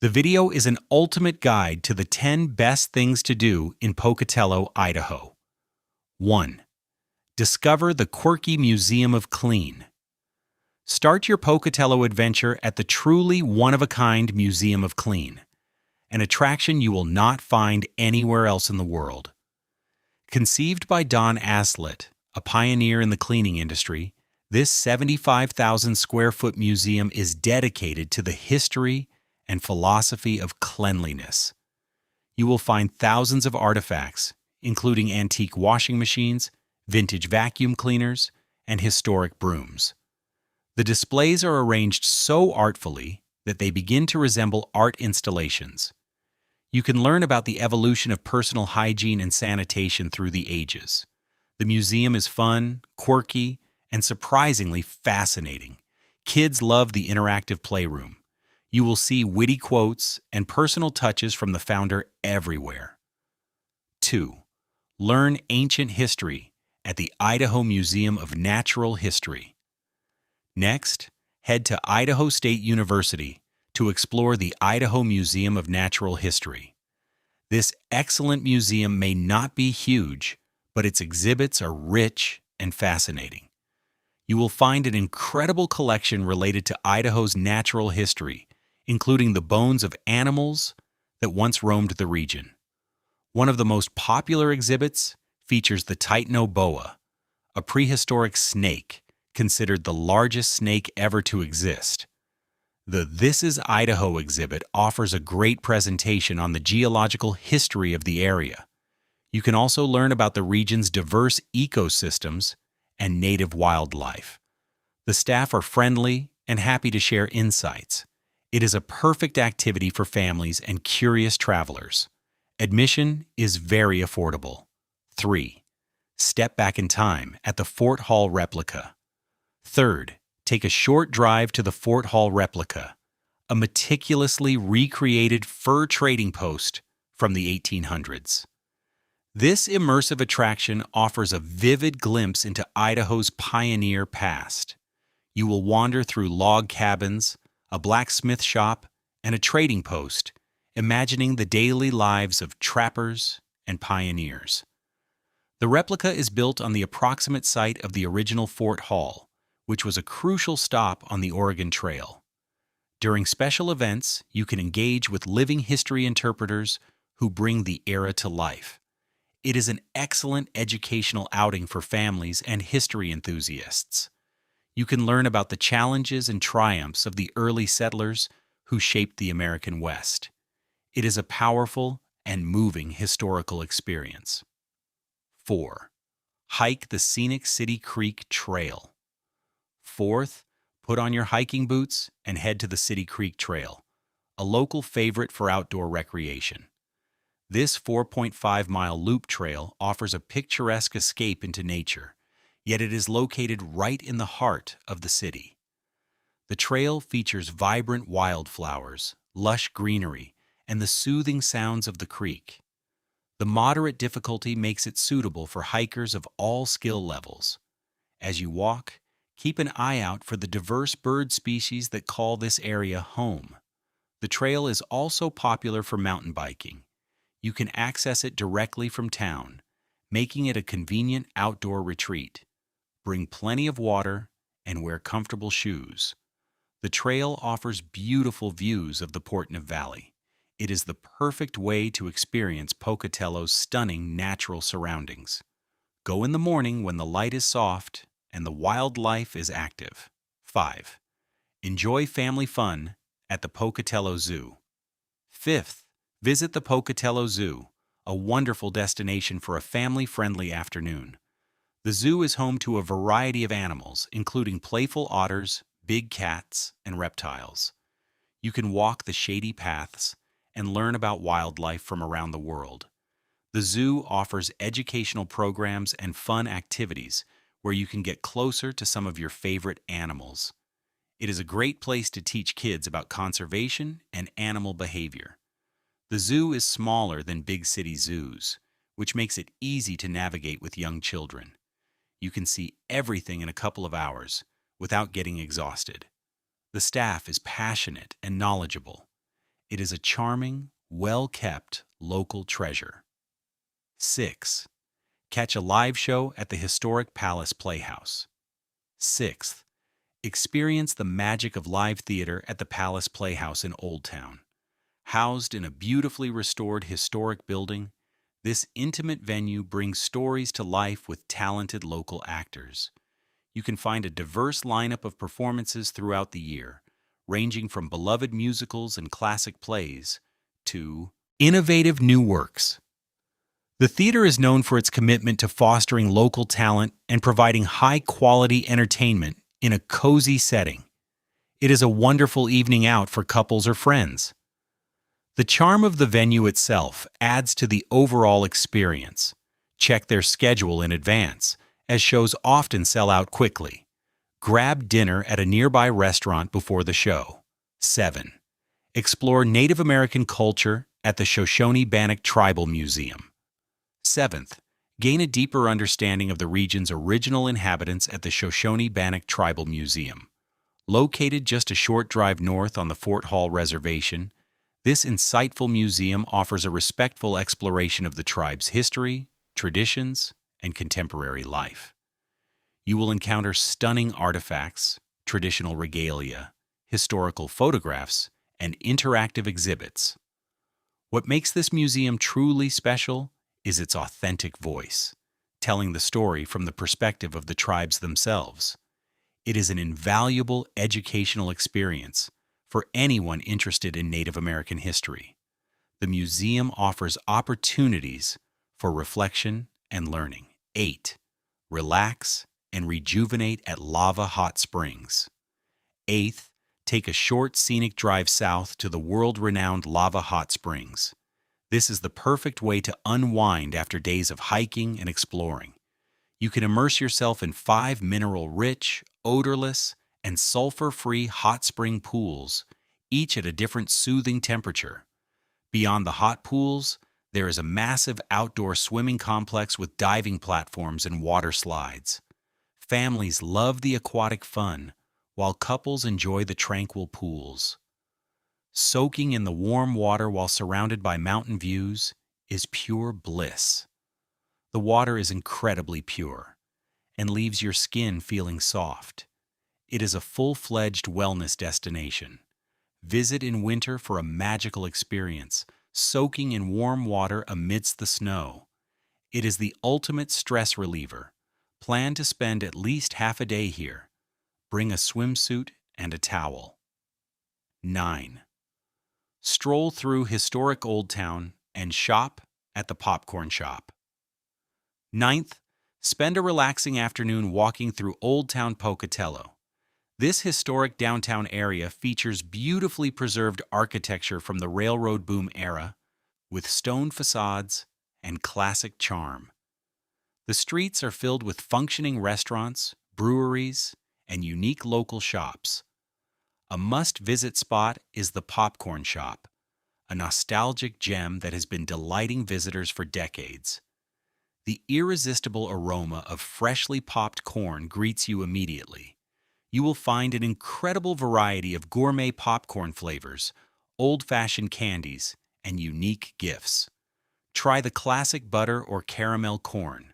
The video is an ultimate guide to the 10 best things to do in Pocatello, Idaho. 1. Discover the Quirky Museum of Clean. Start your Pocatello adventure at the truly one-of-a-kind Museum of Clean, an attraction you will not find anywhere else in the world. Conceived by Don Aslett, a pioneer in the cleaning industry, this 75,000 square foot museum is dedicated to the history and philosophy of cleanliness. You will find thousands of artifacts, including antique washing machines, vintage vacuum cleaners, and historic brooms. The displays are arranged so artfully that they begin to resemble art installations. You can learn about the evolution of personal hygiene and sanitation through the ages. The museum is fun, quirky, and surprisingly fascinating. Kids love the interactive playroom. You will see witty quotes and personal touches from the founder everywhere. 2. Learn ancient history at the Idaho Museum of Natural History. Next, head to Idaho State University to explore the Idaho Museum of Natural History. This excellent museum may not be huge, but its exhibits are rich and fascinating. You will find an incredible collection related to Idaho's natural history, including the bones of animals that once roamed the region. One of the most popular exhibits features the Titano boa, a prehistoric snake considered the largest snake ever to exist. The This is Idaho exhibit offers a great presentation on the geological history of the area. You can also learn about the region's diverse ecosystems and native wildlife. The staff are friendly and happy to share insights. It is a perfect activity for families and curious travelers. Admission is very affordable. 3. Step back in time at the Fort Hall Replica. Third, take a short drive to the Fort Hall Replica, a meticulously recreated fur trading post from the 1800s. This immersive attraction offers a vivid glimpse into Idaho's pioneer past. You will wander through log cabins, a blacksmith shop, and a trading post, imagining the daily lives of trappers and pioneers. The replica is built on the approximate site of the original Fort Hall, which was a crucial stop on the Oregon Trail. During special events, you can engage with living history interpreters who bring the era to life. It is an excellent educational outing for families and history enthusiasts. You can learn about the challenges and triumphs of the early settlers who shaped the American West. It is a powerful and moving historical experience. 4. Hike the scenic City Creek Trail. Fourth, put on your hiking boots and head to the City Creek Trail, a local favorite for outdoor recreation. This 4.5-mile loop trail offers a picturesque escape into nature, yet it is located right in the heart of the city. The trail features vibrant wildflowers, lush greenery, and the soothing sounds of the creek. The moderate difficulty makes it suitable for hikers of all skill levels. As you walk, keep an eye out for the diverse bird species that call this area home. The trail is also popular for mountain biking. You can access it directly from town, making it a convenient outdoor retreat. Bring plenty of water and wear comfortable shoes. The trail offers beautiful views of the Portneuf Valley. It is the perfect way to experience Pocatello's stunning natural surroundings. Go in the morning when the light is soft and the wildlife is active. 5. Enjoy family fun at the Pocatello Zoo. 5th, visit the Pocatello Zoo, a wonderful destination for a family-friendly afternoon. The zoo is home to a variety of animals, including playful otters, big cats, and reptiles. You can walk the shady paths and learn about wildlife from around the world. The zoo offers educational programs and fun activities where you can get closer to some of your favorite animals. It is a great place to teach kids about conservation and animal behavior. The zoo is smaller than big city zoos, which makes it easy to navigate with young children. You can see everything in a couple of hours without getting exhausted. The staff is passionate and knowledgeable. It is a charming, well-kept local treasure. 6. Catch a live show at the historic Palace Playhouse. 6th. Experience the magic of live theater at the Palace Playhouse in Old Town. Housed in a beautifully restored historic building, this intimate venue brings stories to life with talented local actors. You can find a diverse lineup of performances throughout the year, ranging from beloved musicals and classic plays to innovative new works. The theater is known for its commitment to fostering local talent and providing high-quality entertainment in a cozy setting. It is a wonderful evening out for couples or friends. The charm of the venue itself adds to the overall experience. Check their schedule in advance, as shows often sell out quickly. Grab dinner at a nearby restaurant before the show. 7. Explore Native American culture at the Shoshone-Bannock Tribal Museum. 7th. Gain a deeper understanding of the region's original inhabitants at the Shoshone-Bannock Tribal Museum. Located just a short drive north on the Fort Hall Reservation, this insightful museum offers a respectful exploration of the tribe's history, traditions, and contemporary life. You will encounter stunning artifacts, traditional regalia, historical photographs, and interactive exhibits. What makes this museum truly special is its authentic voice, telling the story from the perspective of the tribes themselves. It is an invaluable educational experience for anyone interested in Native American history. The museum offers opportunities for reflection and learning. 8. Relax and rejuvenate at Lava Hot Springs. 8th. Take a short scenic drive south to the world-renowned Lava Hot Springs. This is the perfect way to unwind after days of hiking and exploring. You can immerse yourself in 5 mineral-rich, odorless, and sulfur-free hot spring pools, each at a different soothing temperature. Beyond the hot pools, there is a massive outdoor swimming complex with diving platforms and water slides. Families love the aquatic fun, while couples enjoy the tranquil pools. Soaking in the warm water while surrounded by mountain views is pure bliss. The water is incredibly pure and leaves your skin feeling soft. It is a full-fledged wellness destination. Visit in winter for a magical experience, soaking in warm water amidst the snow. It is the ultimate stress reliever. Plan to spend at least half a day here. Bring a swimsuit and a towel. 9. Stroll through historic Old Town and shop at the popcorn shop. 9th. Spend a relaxing afternoon walking through Old Town Pocatello. This historic downtown area features beautifully preserved architecture from the railroad boom era, with stone facades and classic charm. The streets are filled with functioning restaurants, breweries, and unique local shops. A must-visit spot is the Popcorn Shop, a nostalgic gem that has been delighting visitors for decades. The irresistible aroma of freshly popped corn greets you immediately. You will find an incredible variety of gourmet popcorn flavors, old-fashioned candies, and unique gifts. Try the classic butter or caramel corn.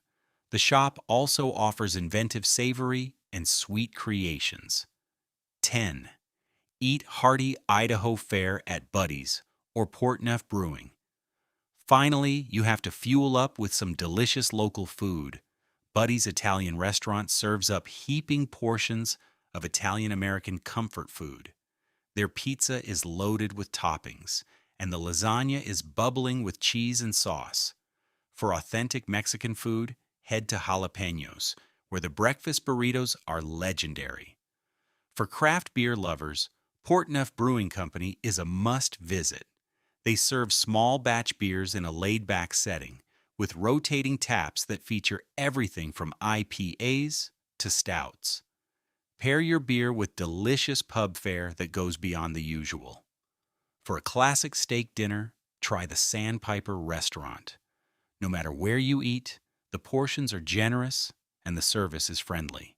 The shop also offers inventive savory and sweet creations. 10. Eat hearty Idaho fare at Buddy's or Portneuf Brewing. Finally, you have to fuel up with some delicious local food. Buddy's Italian restaurant serves up heaping portions of Italian-American comfort food. Their pizza is loaded with toppings, and the lasagna is bubbling with cheese and sauce. For authentic Mexican food, head to Jalapeños, where the breakfast burritos are legendary. For craft beer lovers, Portneuf Brewing Company is a must-visit. They serve small batch beers in a laid-back setting, with rotating taps that feature everything from IPAs to stouts. Pair your beer with delicious pub fare that goes beyond the usual. For a classic steak dinner, try the Sandpiper Restaurant. No matter where you eat, the portions are generous and the service is friendly.